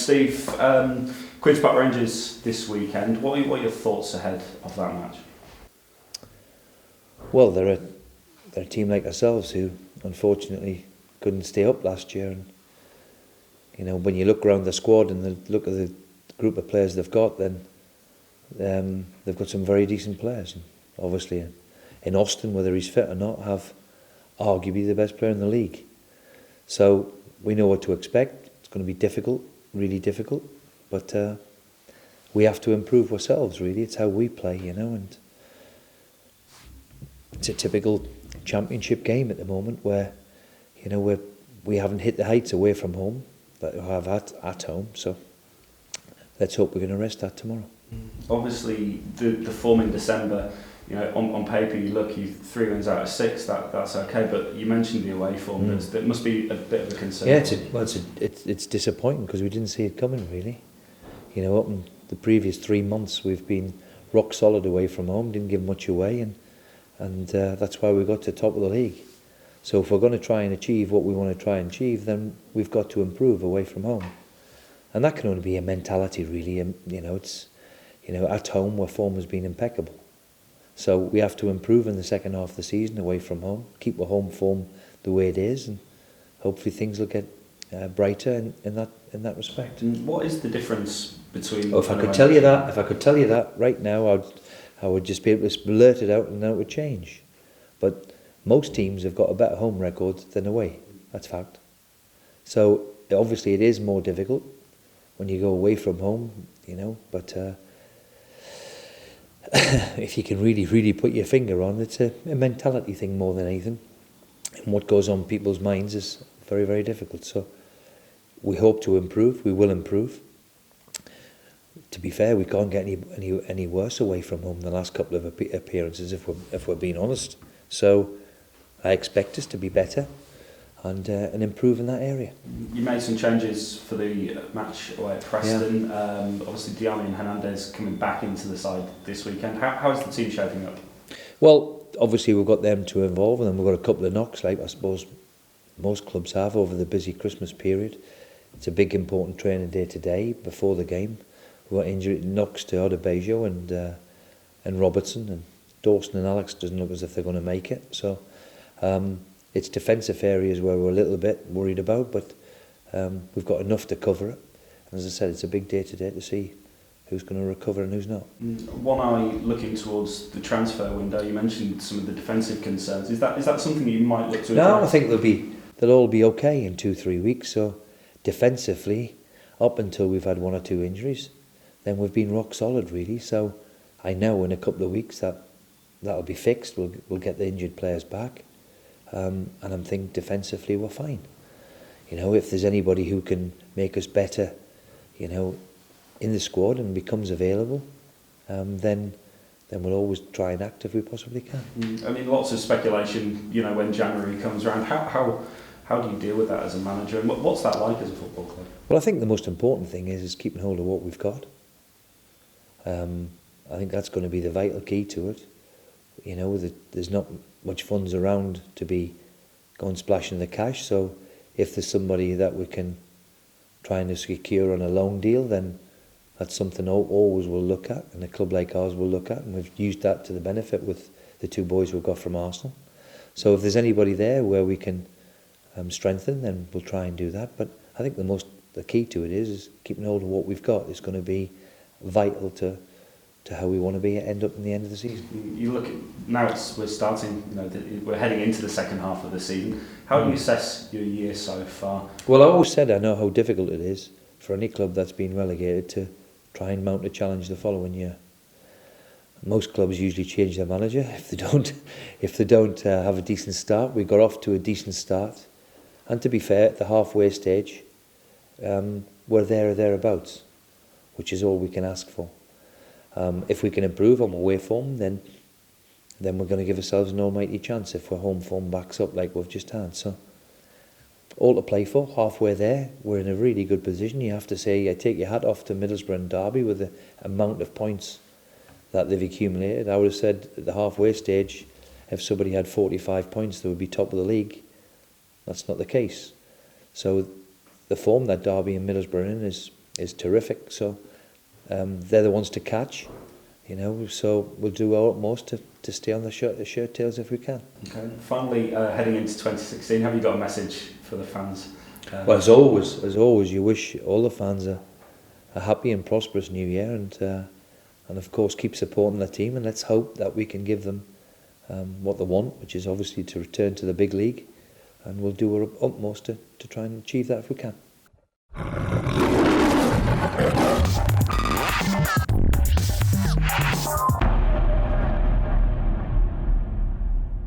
Steve, Queen's Park Rangers this weekend. What are your thoughts ahead of that match? Well, they're a team like ourselves who unfortunately couldn't stay up last year, and you know, when you look around the squad and look at the group of players they've got, then they've got some very decent players. And obviously, in Austin, whether he's fit or not, have arguably the best player in the league. So we know what to expect. It's going to be difficult, really difficult, but we have to improve ourselves. Really, it's how we play, you know, and it's a typical championship game at the moment where, you know, we haven't hit the heights away from home that we have at home. So let's hope we can arrest that tomorrow. Obviously, the form in December, you know, on paper you look, you 3 wins out of 6. That's okay. But you mentioned the away form. That must be a bit of a concern. Yeah, it's disappointing because we didn't see it coming really. You know, up in the previous 3 months we've been rock solid away from home. Didn't give much away, and that's why we got to the top of the league. So if we're going to try and achieve what we want to try and achieve, then we've got to improve away from home, and that can only be a mentality really. And you know, it's, you know, at home our form has been impeccable. So we have to improve in the second half of the season away from home, keep our home form the way it is, and hopefully things will get brighter in that respect. And what is the difference between? Oh, if I could tell you that right now, I would just be able to blurt it out and then it would change. But most teams have got a better home record than away. That's fact. So obviously it is more difficult when you go away from home, you know, but if you can really put your finger on it, it's a mentality thing more than anything. And what goes on people's minds is very, very difficult. So we hope to improve. We will improve. To be fair, we can't get any worse away from home the last couple of appearances, if we're being honest. So I expect us to be better and improve in that area. You made some changes for the match away at Preston. Yeah. Obviously, Diami and Hernandez coming back into the side this weekend. How is the team shaping up? Well, obviously we've got them to involve, and then we've got a couple of knocks, like I suppose most clubs have over the busy Christmas period. It's a big important training day today before the game. We've got injury knocks to Odebejo and Robertson, and Dawson and Alex doesn't look as if they're going to make it. So it's defensive areas where we're a little bit worried about, but we've got enough to cover it. And as I said, it's a big day today to see who's going to recover and who's not. One eye looking towards the transfer window. You mentioned some of the defensive concerns. Is that something you might look to address? No, I think they'll all be okay in 2-3 weeks. So defensively, up until we've had 1 or 2 injuries, then we've been rock solid really. So I know in a couple of weeks that'll be fixed. We'll get the injured players back, and I'm thinking defensively we're fine. You know, if there's anybody who can make us better, you know, in the squad and becomes available, then we'll always try and act if we possibly can. I mean, lots of speculation, you know, when January comes around. How do you deal with that as a manager, and what's that like as a football club? Well, I think the most important thing is keeping hold of what we've got. I think that's going to be the vital key to it. You know, there's not much funds around to be going splashing the cash, so if there's somebody that we can try and secure on a loan deal, then that's something always we'll look at, and a club like ours will look at, and we've used that to the benefit with the 2 boys we've got from Arsenal. So if there's anybody there where we can strengthen, then we'll try and do that. But I think the key to it is keeping hold of what we've got. It's going to be vital to how we want to end up in the end of the season. You look at, now we're starting, you know, we're heading into the second half of the season. How do you assess your year so far? Well, I always said I know how difficult it is for any club that's been relegated to try and mount a challenge the following year. Most clubs usually change their manager if they don't have a decent start. We got off to a decent start, and to be fair, at the halfway stage, we're there or thereabouts, which is all we can ask for. If we can improve on away form, then we're going to give ourselves an almighty chance if our home form backs up like we've just had. So all to play for, halfway there, we're in a really good position. You have to say, I take your hat off to Middlesbrough and Derby with the amount of points that they've accumulated. I would have said at the halfway stage, if somebody had 45 points, they would be top of the league. That's not the case. So the form that Derby and Middlesbrough are in is is terrific. So they're the ones to catch, so we'll do our utmost to stay on the shirt tails if we can. Okay. Finally, heading into 2016, have you got a message for the fans? Well, as always, you wish all the fans a happy and prosperous new year, and of course keep supporting the team, and let's hope that we can give them what they want, which is obviously to return to the big league, and we'll do our utmost to try and achieve that if we can.